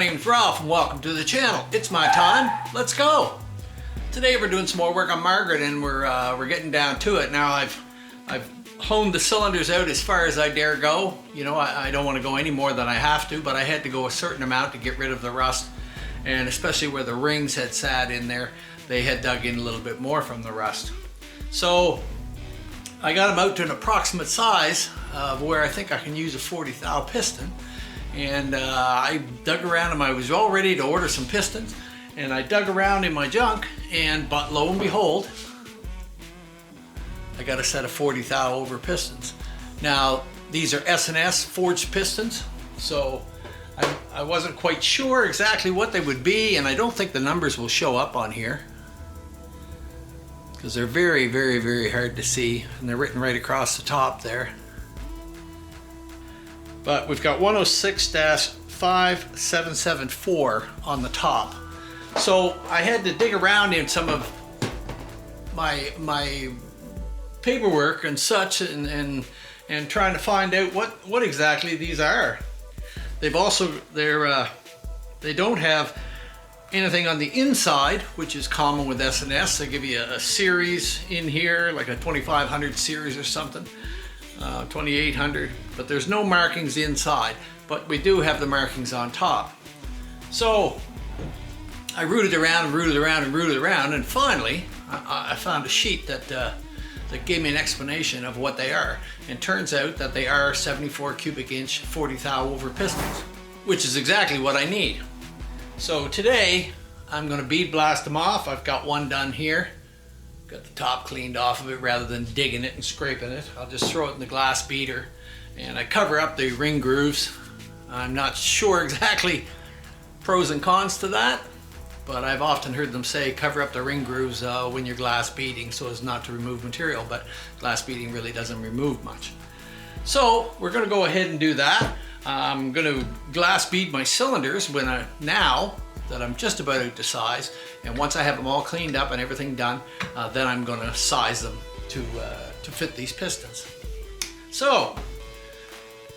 name's Ralph and welcome to the channel. It's my time, let's go. Today we're doing some more work on Margaret and we're getting down to it. Now I've honed the cylinders out as far as I dare go. You know, I don't want to go any more than I have to, but I had to go a certain amount to get rid of the rust, and especially where the rings had sat in there, they had dug in a little bit more from the rust. So I got them out to an approximate size of where I think I can use a 40 thou piston. And I dug around and I was all ready to order some pistons, and I dug around in my junk, but lo and behold, I got a set of 40 thou over pistons. Now these are S&S forged pistons, so I wasn't quite sure exactly what they would be, and I don't think the numbers will show up on here because they're very, very, very hard to see, and they're written right across the top there. But we've got 106-5774 on the top. So I had to dig around in some of my paperwork and such, and trying to find out what exactly these are. They don't have anything on the inside, which is common with S&S. They give you a series in here, like a 2500 series or something. 2800, but there's no markings inside, but we do have the markings on top. So I rooted around and rooted around and rooted around, and finally I found a sheet that gave me an explanation of what they are, and turns out that they are 74 cubic inch 40 thou over pistons, which is exactly what I need. So today I'm going to bead blast them off. I've got one done here. Got the top cleaned off of it rather than digging it and scraping it. I'll just throw it in the glass beater, and I cover up the ring grooves. I'm not sure exactly pros and cons to that, but I've often heard them say cover up the ring grooves when you're glass beading so as not to remove material, but glass beading really doesn't remove much. So we're going to go ahead and do that. I'm going to glass bead my cylinders now that I'm just about out to size, and once I have them all cleaned up and everything done, then I'm going to size them to fit these pistons. So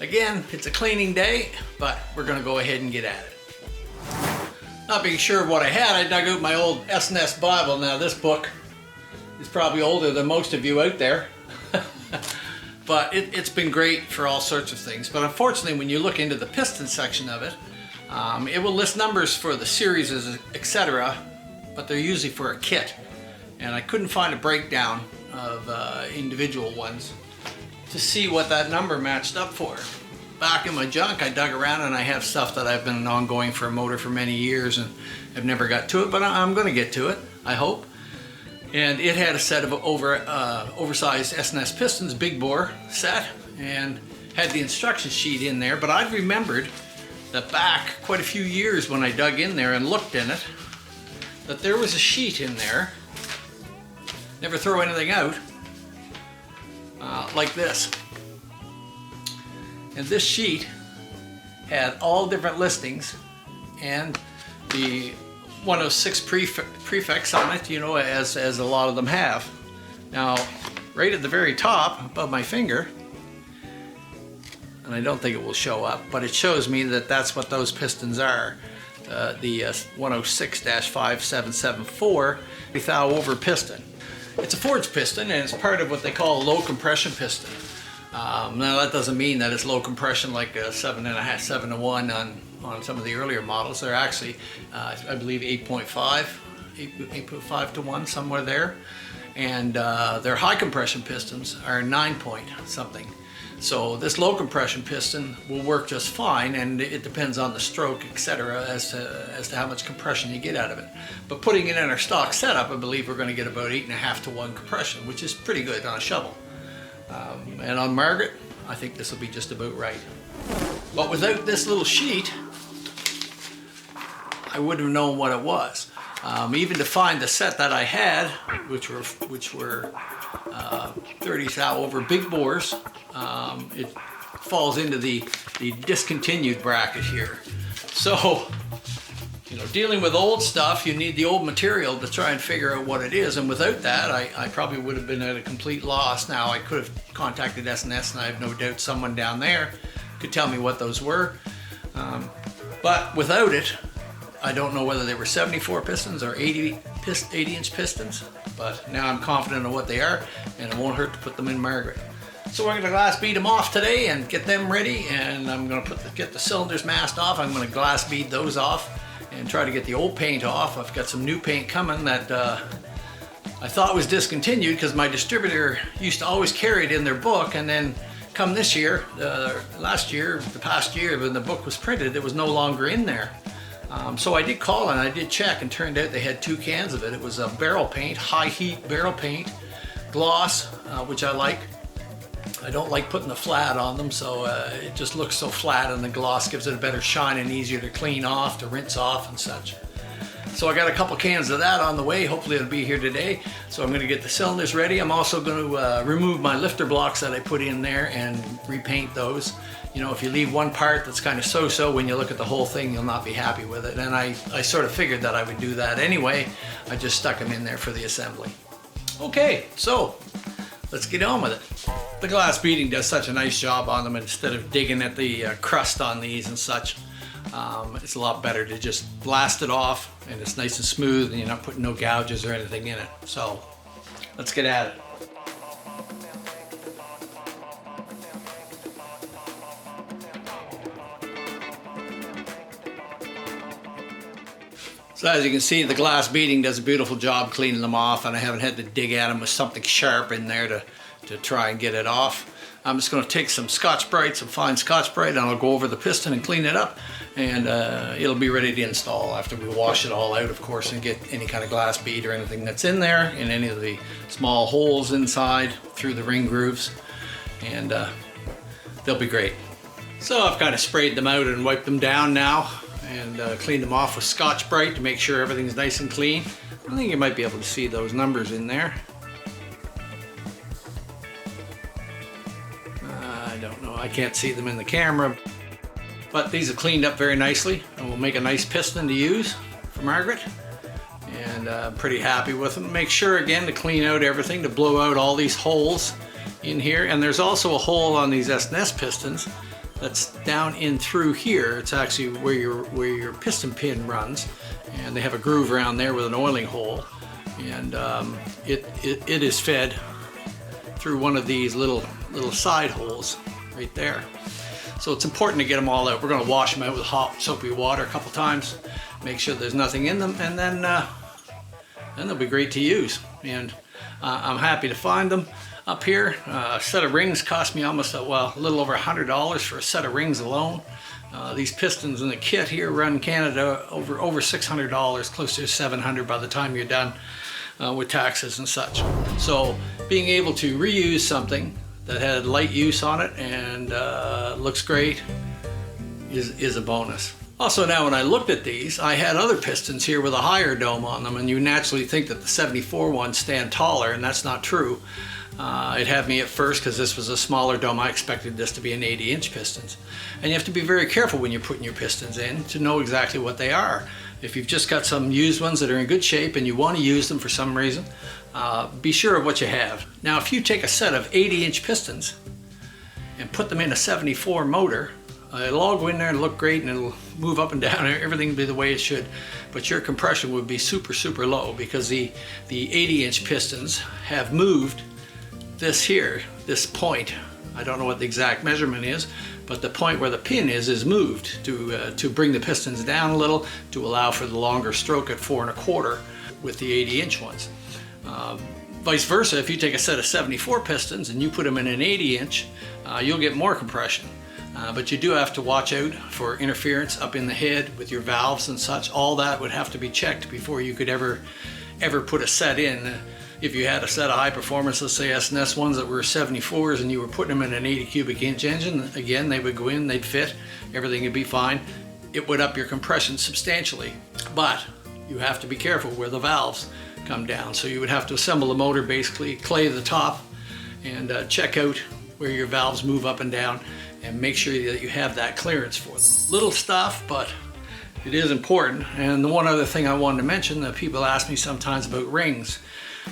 again, it's a cleaning day, but we're going to go ahead and get at it. Not being sure of what I had, I dug out my old S&S Bible. Now this book is probably older than most of you out there, but it's been great for all sorts of things. But unfortunately, when you look into the piston section of it, it will list numbers for the series, etc., but they're usually for a kit, and I couldn't find a breakdown of individual ones to see what that number matched up for. Back in my junk, I dug around, and I have stuff that I've been ongoing for a motor for many years and have never got to it, but I'm going to get to it, I hope. And it had a set of oversized S&S pistons, big bore set, and had the instruction sheet in there, but I've remembered that back quite a few years when I dug in there and looked in it, that there was a sheet in there, never throw anything out, like this. And this sheet had all different listings and the 106 prefix on it, you know, as a lot of them have. Now, right at the very top, above my finger, and I don't think it will show up, but it shows me that that's what those pistons are. The 106-5774 40 thou over piston. It's a forged piston, and it's part of what they call a low compression piston. Now that doesn't mean that it's low compression like a 7.5, 7 to 1 on some of the earlier models. They're actually, I believe, 8.5 to 1, somewhere there. And their high compression pistons are 9 point something. So this low compression piston will work just fine, and it depends on the stroke, etc., as to how much compression you get out of it. But putting it in our stock setup, I believe we're going to get about 8.5 to 1 compression, which is pretty good on a shovel. And on Margaret, I think this will be just about right. But without this little sheet, I wouldn't have known what it was. Even to find the set that I had, which were 30 thou over big bores, it falls into the discontinued bracket here. So, you know, dealing with old stuff, you need the old material to try and figure out what it is, and without that, I probably would have been at a complete loss. Now, I could have contacted S&S, and I have no doubt someone down there could tell me what those were. But without it, I don't know whether they were 74 pistons or 80-inch pistons, but now I'm confident of what they are, and it won't hurt to put them in Margaret. So we're going to glass bead them off today and get them ready, and I'm going to get the cylinders masked off. I'm going to glass bead those off and try to get the old paint off. I've got some new paint coming that I thought was discontinued because my distributor used to always carry it in their book, and then come this year, the past year when the book was printed, it was no longer in there. So I did call and I did check, and turned out they had 2 cans of it. It was a barrel paint, high heat barrel paint, gloss, which I like. I don't like putting the flat on them, so it just looks so flat, and the gloss gives it a better shine and easier to clean off, to rinse off and such. So I got a couple cans of that on the way. Hopefully it'll be here today. So I'm going to get the cylinders ready. I'm also going to remove my lifter blocks that I put in there and repaint those. You know, if you leave one part that's kind of so-so, when you look at the whole thing, you'll not be happy with it. And I sort of figured that I would do that anyway. I just stuck them in there for the assembly. Okay, so let's get on with it. The glass beading does such a nice job on them. Instead of digging at the crust on these and such, it's a lot better to just blast it off, and it's nice and smooth, and you're not putting no gouges or anything in it. So let's get at it. So as you can see, the glass beading does a beautiful job cleaning them off, and I haven't had to dig at them with something sharp in there to try and get it off. I'm just going to take some Scotch-Brite, some fine Scotch-Brite, and I'll go over the piston and clean it up, and it'll be ready to install after we wash it all out, of course, and get any kind of glass bead or anything that's in there, in any of the small holes inside through the ring grooves, and they'll be great. So I've kind of sprayed them out and wiped them down now, and cleaned them off with Scotch-Brite to make sure everything's nice and clean. I think you might be able to see those numbers in there. I don't know, I can't see them in the camera, but these are cleaned up very nicely, and will make a nice piston to use for Margaret, and I'm pretty happy with them. Make sure again to clean out everything, to blow out all these holes in here, and there's also a hole on these S&S pistons that's down in through here. It's actually where your piston pin runs, and they have a groove around there with an oiling hole, and it is fed through one of these little side holes right there. So it's important to get them all out. We're going to wash them out with hot soapy water a couple times, make sure there's nothing in them, and then they'll be great to use. And I'm happy to find them up here. A set of rings cost me almost a little over $100 for a set of rings alone. These pistons in the kit here run Canada over $600, close to $700 by the time you're done with taxes and such. So being able to reuse something that had light use on it and looks great is a bonus. Also, now when I looked at these, I had other pistons here with a higher dome on them, and you naturally think that the 74 ones stand taller, and that's not true. It had me at first because this was a smaller dome. I expected this to be an 80-inch pistons. And you have to be very careful when you're putting your pistons in to know exactly what they are. If you've just got some used ones that are in good shape and you want to use them for some reason, be sure of what you have. Now, if you take a set of 80-inch pistons and put them in a 74 motor, it'll all go in there and look great, and it'll move up and down, and everything will be the way it should. But your compression would be super, super low because the 80-inch pistons have moved this here, this point. I don't know what the exact measurement is, but the point where the pin is moved to bring the pistons down a little, to allow for the longer stroke at 4 1/4 with the 80-inch ones. Vice versa, if you take a set of 74 pistons and you put them in an 80-inch, you'll get more compression. But you do have to watch out for interference up in the head with your valves and such. All that would have to be checked before you could ever put a set in. If you had a set of high performance, let's say S&S ones that were 74s, and you were putting them in an 80 cubic inch engine, again, they would go in, they'd fit, everything would be fine. It would up your compression substantially, but you have to be careful where the valves come down. So you would have to assemble the motor, basically clay the top, and check out where your valves move up and down, and make sure that you have that clearance for them. Little stuff, but it is important. And the one other thing I wanted to mention, that people ask me sometimes about rings.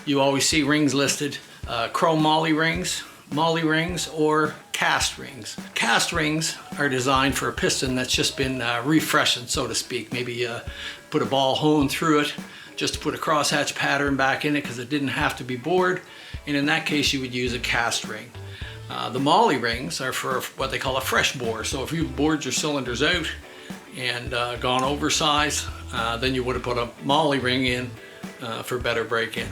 You always see rings listed, chrome moly rings, moly rings or cast rings. Cast rings are designed for a piston that's just been refreshened, so to speak. Maybe put a ball hone through it just to put a crosshatch pattern back in it because it didn't have to be bored. And in that case, you would use a cast ring. The moly rings are for what they call a fresh bore. So if you bored your cylinders out and gone oversize, then you would have put a moly ring in for better break-in.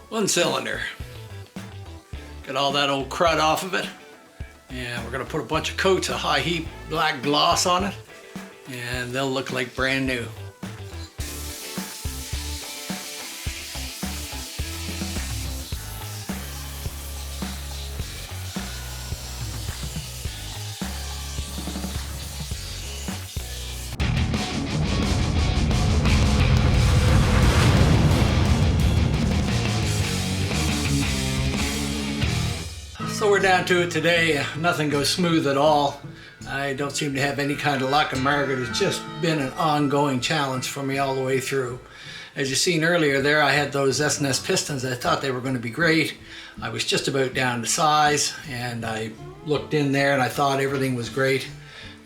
One cylinder. Get all that old crud off of it. And we're gonna put a bunch of coats of high heat black gloss on it, and they'll look like brand new. So we're down to it today. Nothing goes smooth at all. I don't seem to have any kind of luck, and Margaret has just been an ongoing challenge for me all the way through. As you seen earlier there, I had those S&S pistons. I thought they were going to be great. I was just about down to size, and I looked in there and I thought everything was great.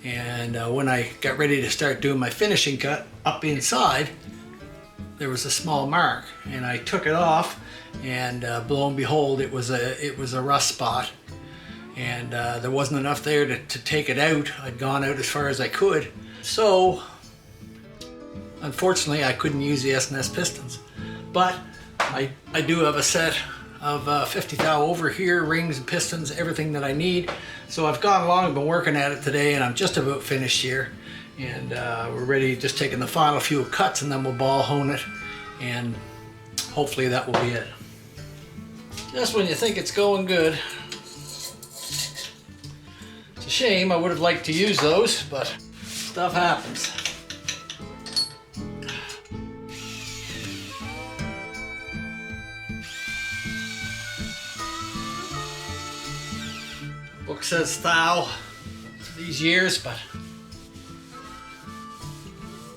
And when I got ready to start doing my finishing cut up inside, there was a small mark, and I took it off, and lo and behold, it was a rust spot, and there wasn't enough there to take it out. I'd gone out as far as I could, so unfortunately I couldn't use the S&S pistons. But I do have a set of 50 thou over here, rings and pistons, everything that I need. So I've gone along and been working at it today, and I'm just about finished here. And we're ready, just taking the final few cuts, and then we'll ball hone it, and hopefully that will be it. Just when you think it's going good. It's a shame, I would have liked to use those, but stuff happens. Book says thou these years, but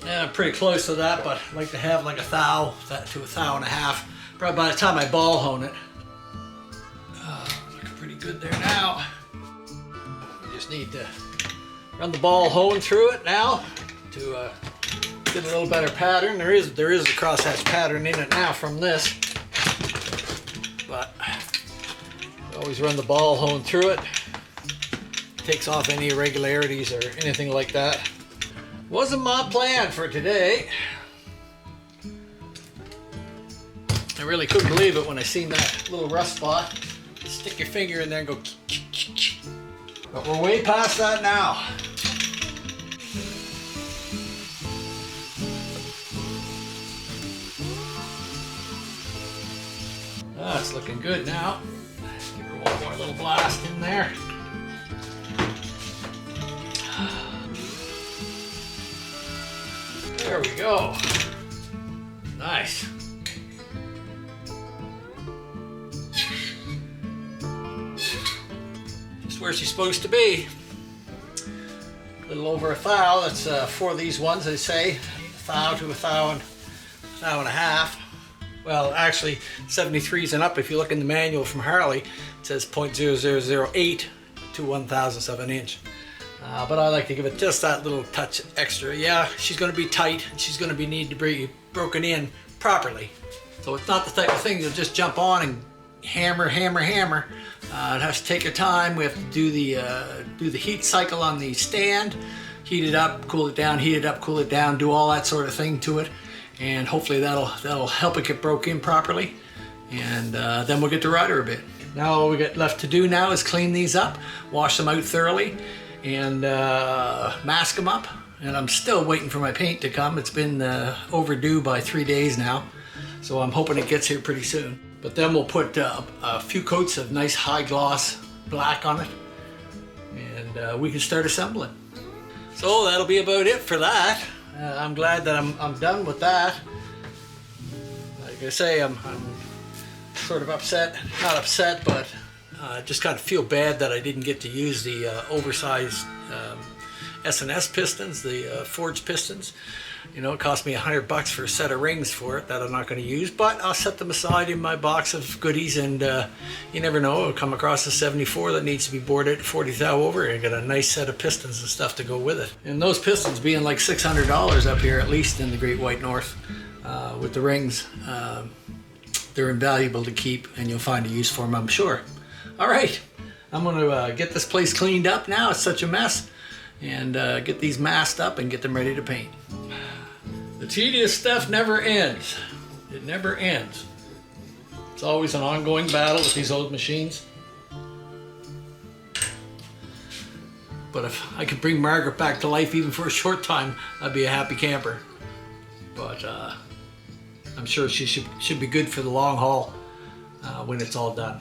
yeah, I'm pretty close to that, but I like to have like a thou to a thou and a half. Probably by the time I ball hone it. Looking pretty good there now. We just need to run the ball hone through it now to get a little better pattern. There is a crosshatch pattern in it now from this, but always run the ball hone through it. Takes off any irregularities or anything like that. Wasn't my plan for today. I really couldn't believe it when I seen that little rust spot. Stick your finger in there and go. But we're way past that now. That's looking good now. Give her one more little blast in there. There we go. Nice. Just where she's supposed to be. A little over a thou. That's for these ones, they say. A thou to a thou and a half. Well, actually, 73s and up. If you look in the manual from Harley, it says 0.0008 to 1/1000th of an inch. But I like to give it just that little touch extra. Yeah, she's going to be tight, and she's going to need to be broken in properly. So it's not the type of thing you'll just jump on and hammer. It has to take your time. We have to do the heat cycle on the stand, heat it up, cool it down, heat it up, cool it down, do all that sort of thing to it, and hopefully that'll help it get broke in properly. And then we'll get to ride her a bit. Now all we got left to do now is clean these up, wash them out thoroughly, and mask them up. And I'm still waiting for my paint to come. It's been overdue by 3 days now, so I'm hoping it gets here pretty soon. But then we'll put a few coats of nice high gloss black on it, and we can start assembling. So that'll be about it for that. I'm glad that I'm done with that. Like I say, I'm sort of upset, not upset, but just kind of feel bad that I didn't get to use the oversized S&S pistons, the forged pistons. You know, it cost me $100 for a set of rings for it that I'm not going to use, but I'll set them aside in my box of goodies, and you never know, I'll come across a 74 that needs to be bored 40 thou over and get a nice set of pistons and stuff to go with it. And those pistons being like $600 up here, at least in the Great White North, with the rings, they're invaluable to keep, and you'll find a use for them, I'm sure. All right, I'm going to get this place cleaned up now. It's such a mess. And get these masked up and get them ready to paint. The tedious stuff never ends. It never ends. It's always an ongoing battle with these old machines. But if I could bring Margaret back to life even for a short time, I'd be a happy camper. But I'm sure she should be good for the long haul when it's all done.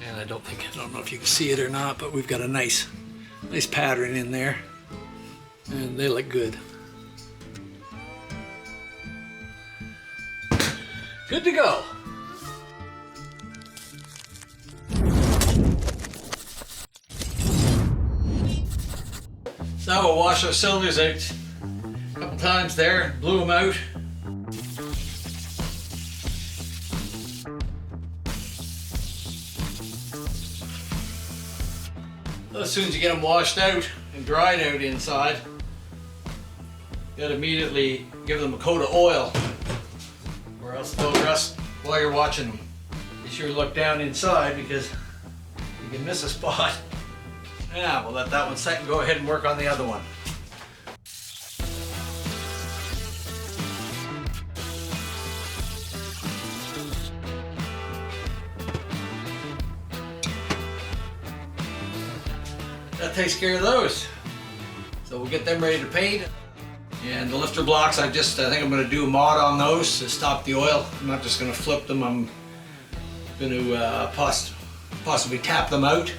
And I don't know if you can see it or not, but we've got a nice pattern in there, and they look good. Good to go. So we'll wash our cylinders out a couple times there, blew them out. As soon as you get them washed out and dried out inside, you gotta immediately give them a coat of oil, or else they'll rust while you're watching them. Be sure to look down inside because you can miss a spot. Yeah, we'll let that one set and go ahead and work on the other one. That takes care of those. So we'll get them ready to paint. And the lifter blocks, I think I'm going to do a mod on those to stop the oil. I'm not just going to flip them. I'm going to possibly tap them out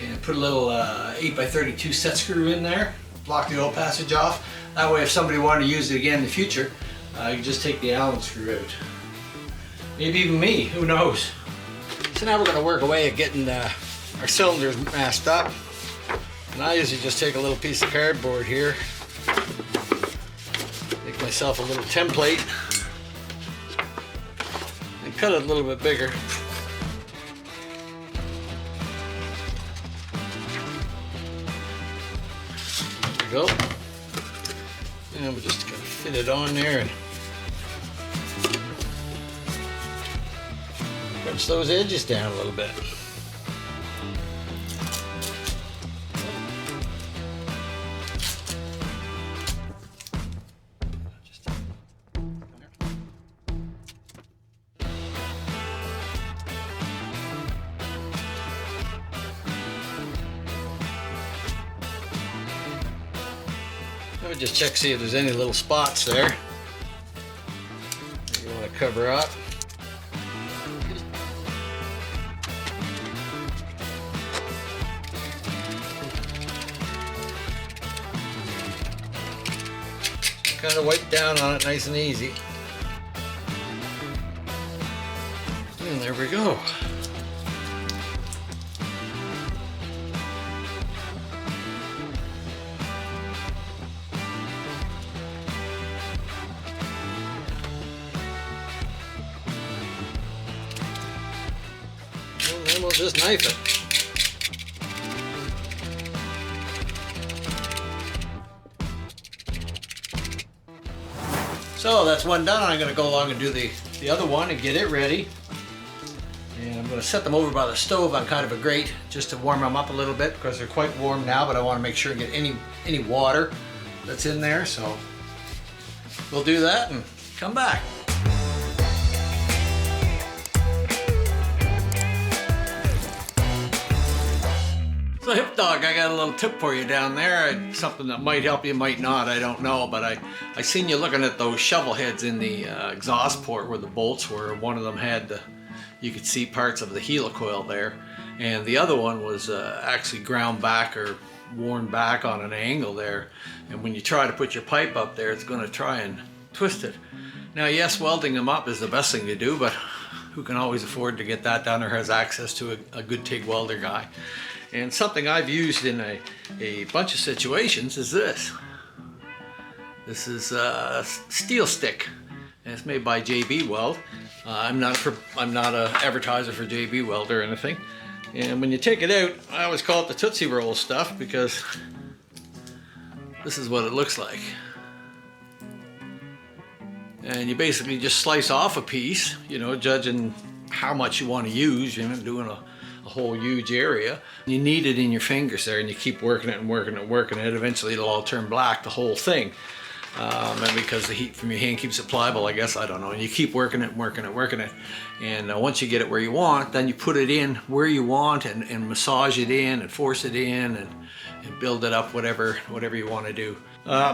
and put a little 8x32 set screw in there, block the oil passage off. That way if somebody wanted to use it again in the future, you can just take the Allen screw out. Maybe even me, who knows. So now we're going to work away at getting our cylinders masked up. And I usually just take a little piece of cardboard here, make myself a little template, and cut it a little bit bigger. There we go. And we're just going to fit it on there and crunch those edges down a little bit. Let me just check, see if there's any little spots there that you want to cover up. Kind of wipe down on it nice and easy. And there we go. And then we'll just knife it. So that's one done. I'm going to go along and do the other one and get it ready. And I'm going to set them over by the stove on kind of a grate just to warm them up a little bit because they're quite warm now, but I want to make sure and get any water that's in there. So we'll do that and come back. So Hip Dog, I got a little tip for you down there. Something that might help you, might not, I don't know. But I seen you looking at those shovel heads in the exhaust port where the bolts were. One of them had you could see parts of the helicoil there. And the other one was actually ground back or worn back on an angle there. And when you try to put your pipe up there, it's going to try and twist it. Now, yes, welding them up is the best thing to do, but who can always afford to get that done or has access to a good TIG welder guy. And something I've used in a bunch of situations is this. This is a steel stick, and it's made by JB Weld. I'm not an advertiser for JB Weld or anything. And when you take it out, I always call it the Tootsie Roll stuff, because this is what it looks like. And you basically just slice off a piece, you know, judging how much you want to use. You're not doing a whole huge area. You knead it in your fingers there, and you keep working it and working it and working it. Eventually it'll all turn black, the whole thing. And because the heat from your hand keeps it pliable, I guess, I don't know. And you keep working it and working it and working it. And once you get it where you want, then you put it in where you want and massage it in and force it in and build it up, whatever you want to do.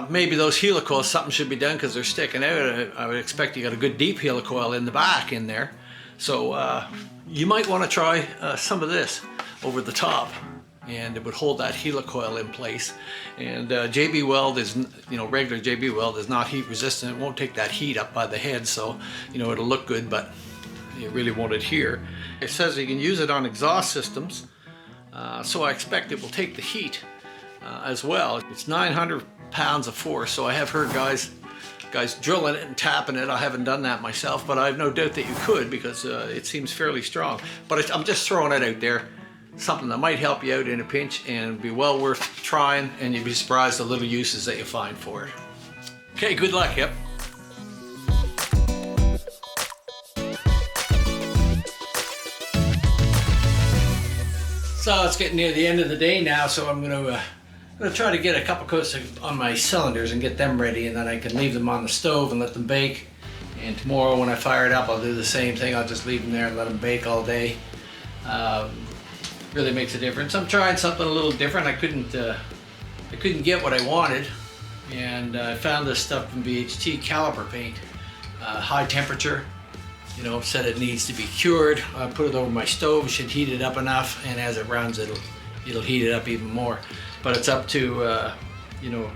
Maybe those helicoils, something should be done because they're sticking out. I would expect you got a good deep helicoil in the back in there. So you might want to try some of this over the top, and it would hold that helicoil in place. And JB Weld is, you know, regular JB Weld is not heat resistant. It won't take that heat up by the head, so, you know, it'll look good, but it really won't adhere. It says you can use it on exhaust systems, so I expect it will take the heat as well. It's 900 pounds of force, so I have heard guys drilling it and tapping it. I haven't done that myself, but I have no doubt that you could, because it seems fairly strong. But I'm just throwing it out there. Something that might help you out in a pinch and be well worth trying, and you'd be surprised the little uses that you find for it. Okay, good luck, yep. So it's getting near the end of the day now, so I'm gonna try to get a couple coats on my cylinders and get them ready, and then I can leave them on the stove and let them bake. And tomorrow when I fire it up, I'll do the same thing. I'll just leave them there and let them bake all day. Really makes a difference. I'm trying something a little different. I couldn't get what I wanted, and I found this stuff from VHT, caliper paint, high temperature. You know, said it needs to be cured. I put it over my stove. It should heat it up enough, and as it runs, it'll heat it up even more. But it's up to you know,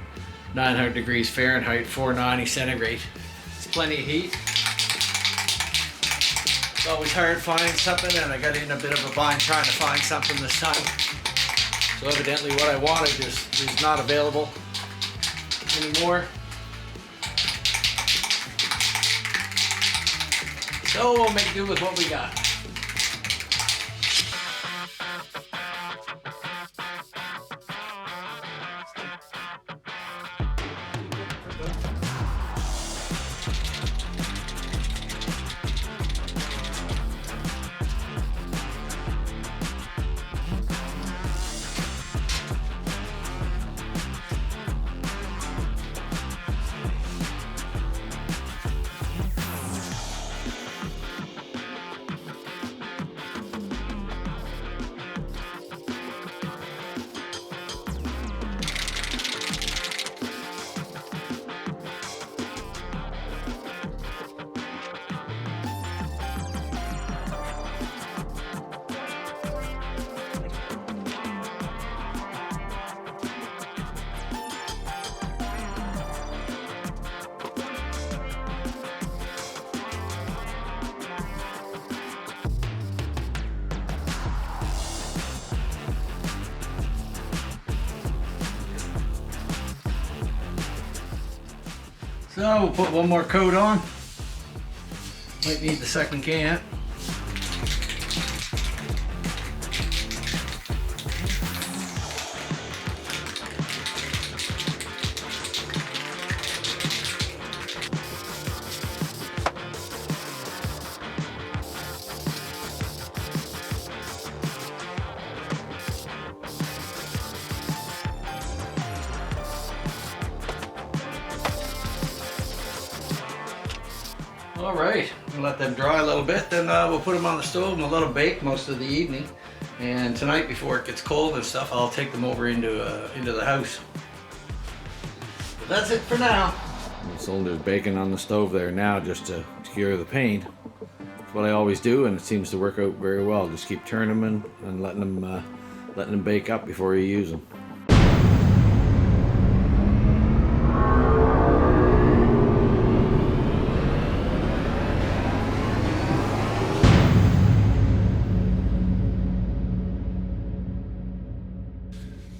900 degrees Fahrenheit, 490 centigrade. It's plenty of heat. It's always hard finding something, and I got in a bit of a bind trying to find something this time. So evidently what I wanted is not available anymore. So we'll make do with what we got. So we'll put one more coat on. Might need the second can. All right, we'll let them dry a little bit, then we'll put them on the stove and we'll let them bake most of the evening. And tonight, before it gets cold and stuff, I'll take them over into the house. But that's it for now. Cylinder's baking on the stove there now just to cure the paint. That's what I always do, and it seems to work out very well. Just keep turning them and letting them bake up before you use them.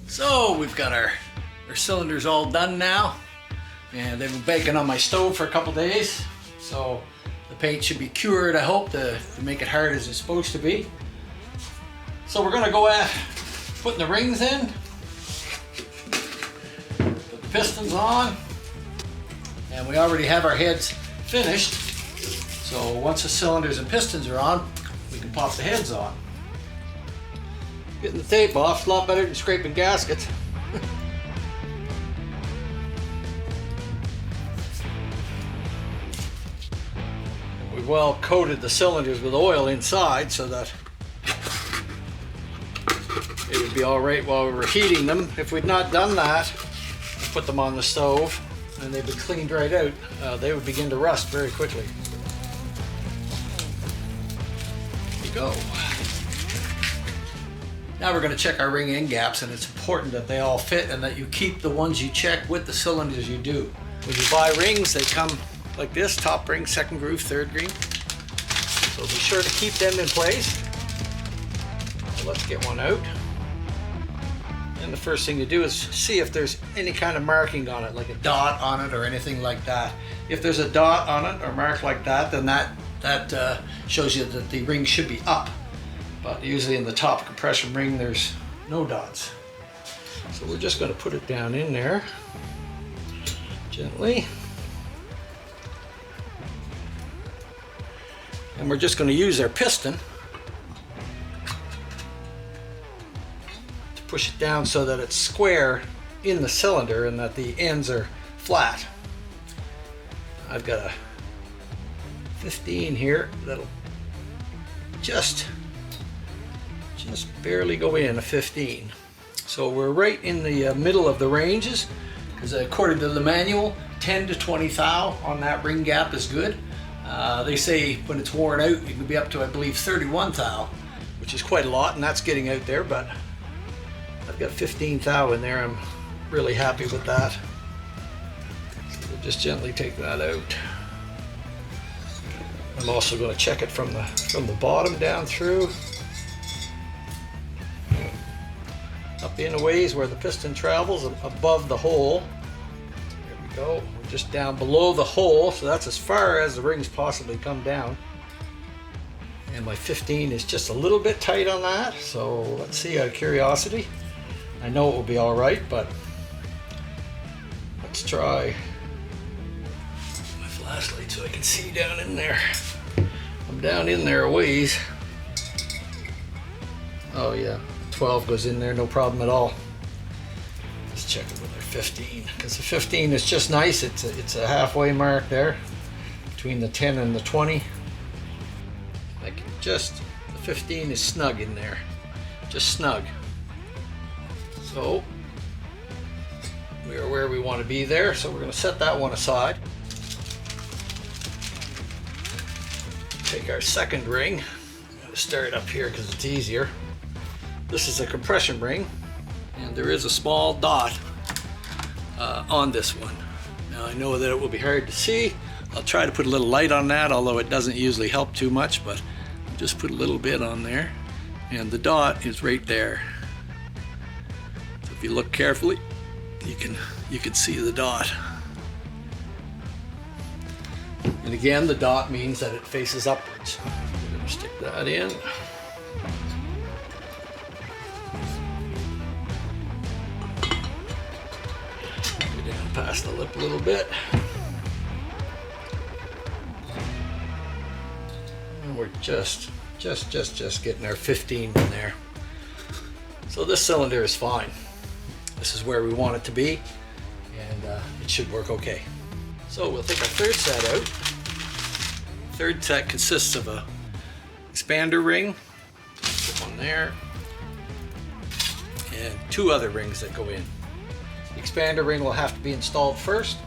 So we've got our cylinders all done now, and they've been baking on my stove for a couple days. So the paint should be cured, I hope, to make it hard as it's supposed to be. So we're gonna go at putting the rings in, put the pistons on, and we already have our heads finished. So once the cylinders and pistons are on, we can pop the heads on. Getting the tape off is a lot better than scraping gaskets. We've well coated the cylinders with oil inside so that it would be all right while we were heating them. If we'd not done that, put them on the stove and they'd be cleaned right out, they would begin to rust very quickly. There you go. Now we're going to check our ring end gaps, and it's important that they all fit and that you keep the ones you check with the cylinders you do. When you buy rings, they come like this: top ring, second groove, third groove. So be sure to keep them in place. So let's get one out. And the first thing to do is see if there's any kind of marking on it, like a dot on it or anything like that. If there's a dot on it or mark like that, then that shows you that the ring should be up. But usually in the top compression ring, there's no dots. So we're just going to put it down in there gently. And we're just going to use our piston to push it down so that it's square in the cylinder and that the ends are flat. I've got a 15 here that'll just barely go in, a 15. So we're right in the middle of the ranges, because according to the manual, 10 to 20 thou on that ring gap is good. They say when it's worn out, you can be up to, I believe, 31 thou, which is quite a lot, and that's getting out there, but I've got 15 thou in there. I'm really happy with that. So we'll just gently take that out. I'm also going to check it from the bottom down through, up in a ways where the piston travels above the hole. There we go. We're just down below the hole, so that's as far as the rings possibly come down. And my 15 is just a little bit tight on that, so let's see, out of curiosity. I know it will be all right, but let's try my flashlight so I can see down in there. I'm down in there a ways. Oh yeah. 12 goes in there, no problem at all. Let's check it with our 15, because the 15 is just nice. It's a halfway mark there between the 10 and the 20. I can just, the 15 is snug in there, just snug. So we are where we want to be there. So we're going to set that one aside. Take our second ring. I'm going to start up here because it's easier. This is a compression ring, and there is a small dot on this one. Now I know that it will be hard to see. I'll try to put a little light on that, although it doesn't usually help too much, but I'll just put a little bit on there. And the dot is right there. So if you look carefully, you can see the dot. And again, the dot means that it faces upwards. I'm going to stick that in. Past the lip a little bit. And we're just getting our 15 in there. So this cylinder is fine. This is where we want it to be, and it should work okay. So we'll take our third set out. Third set consists of a expander ring, put one there, and two other rings that go in. The expander ring will have to be installed first.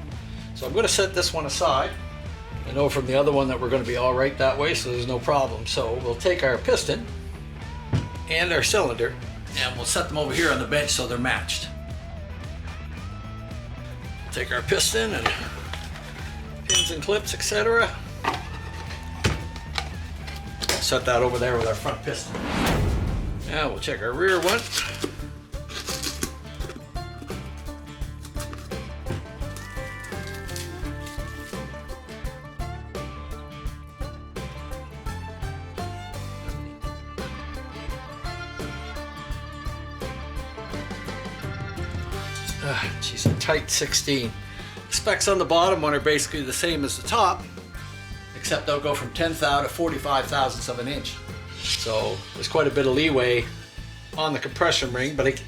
So I'm going to set this one aside. I know from the other one that we're going to be all right that way, so there's no problem. So we'll take our piston and our cylinder, and we'll set them over here on the bench so they're matched. Take our piston and pins and clips, etc. Set that over there with our front piston. Now we'll check our rear one. She's a tight 16. Specs on the bottom one are basically the same as the top, except they'll go from 10th thou to 45 thousandths of an inch. So there's quite a bit of leeway on the compression ring, but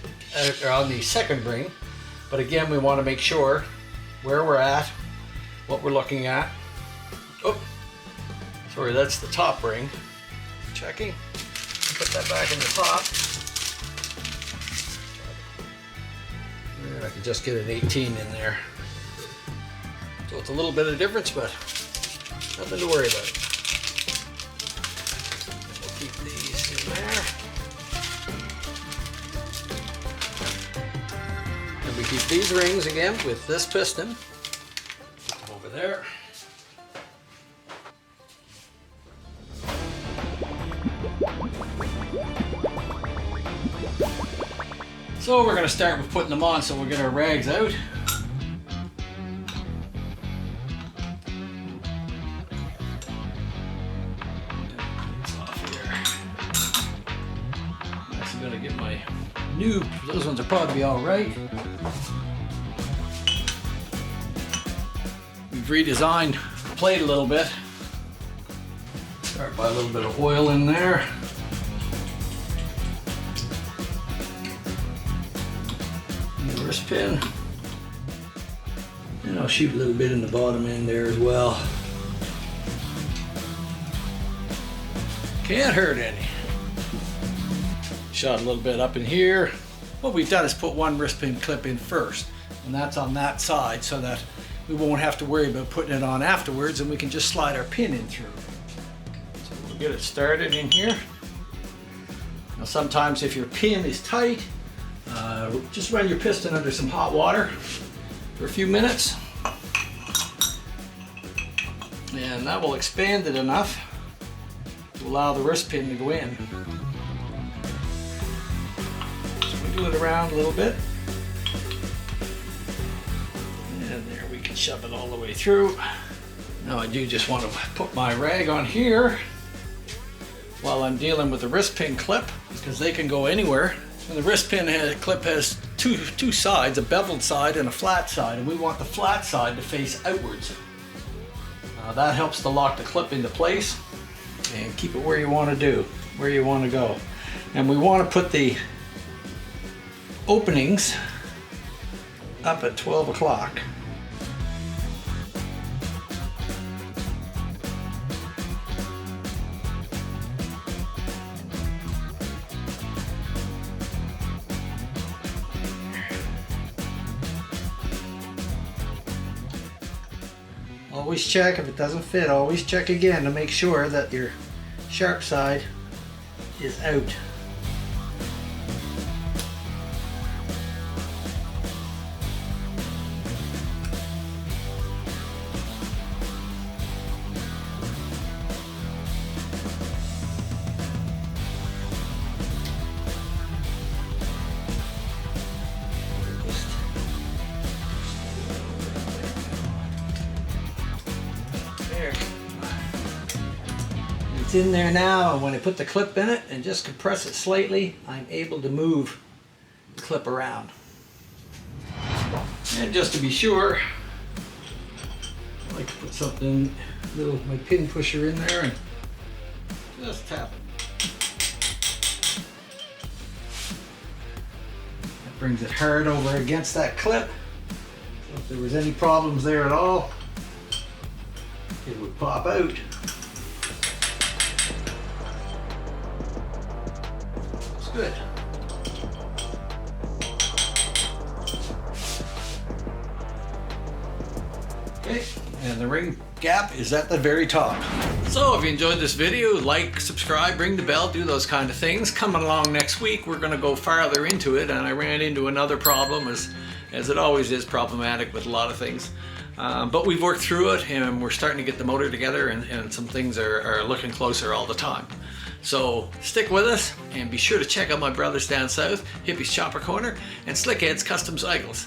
or on the second ring. But again, we want to make sure where we're at, what we're looking at. Oh, sorry, that's the top ring. Checking. Put that back in the top. And I can just get an 18 in there. So it's a little bit of difference, but nothing to worry about. We'll keep these in there. And we keep these rings again with this piston over there. So we're going to start with putting them on, so we'll get our rags out. I'm going to get my new, those ones will probably be all right. We've redesigned the plate a little bit. Start by a little bit of oil in there. Wrist pin, and I'll shoot a little bit in the bottom end there as well. Can't hurt any. Shot a little bit up in here. What we've done is put one wrist pin clip in first, and that's on that side, so that we won't have to worry about putting it on afterwards, and we can just slide our pin in through. So we'll get it started in here. Now sometimes if your pin is tight, just run your piston under some hot water for a few minutes, and that will expand it enough to allow the wrist pin to go in. So wiggle it around a little bit, and there we can shove it all the way through. Now I do just want to put my rag on here while I'm dealing with the wrist pin clip, because they can go anywhere. And the wrist pin clip has two sides, a beveled side and a flat side, and we want the flat side to face outwards. That helps to lock the clip into place and keep it where you want to go. And we want to put the openings up at 12 o'clock. Always check if it doesn't fit. Always check again to make sure that your sharp side is out. It's in there now, and when I put the clip in it and just compress it slightly, I'm able to move the clip around. And just to be sure, I like to put something, my pin pusher in there, and just tap it. That brings it hard over against that clip. So if there was any problems there at all, it would pop out. Good. Okay, and the ring gap is at the very top. So if you enjoyed this video, like, subscribe, ring the bell, do those kind of things. Coming along next week, we're going to go farther into it, and I ran into another problem, as it always is problematic with a lot of things. But we've worked through it, and we're starting to get the motor together, and some things are looking closer all the time. So stick with us, and be sure to check out my brothers down south, Hippie's Chopper Corner and Slickhead's Custom Cycles.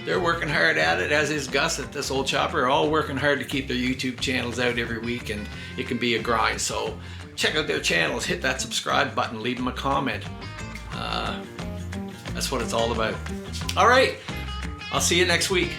They're working hard at it, as is Gus at This Old Chopper, all working hard to keep their YouTube channels out every week, and it can be a grind. So check out their channels, hit that subscribe button, leave them a comment. That's what it's all about. All right, I'll see you next week.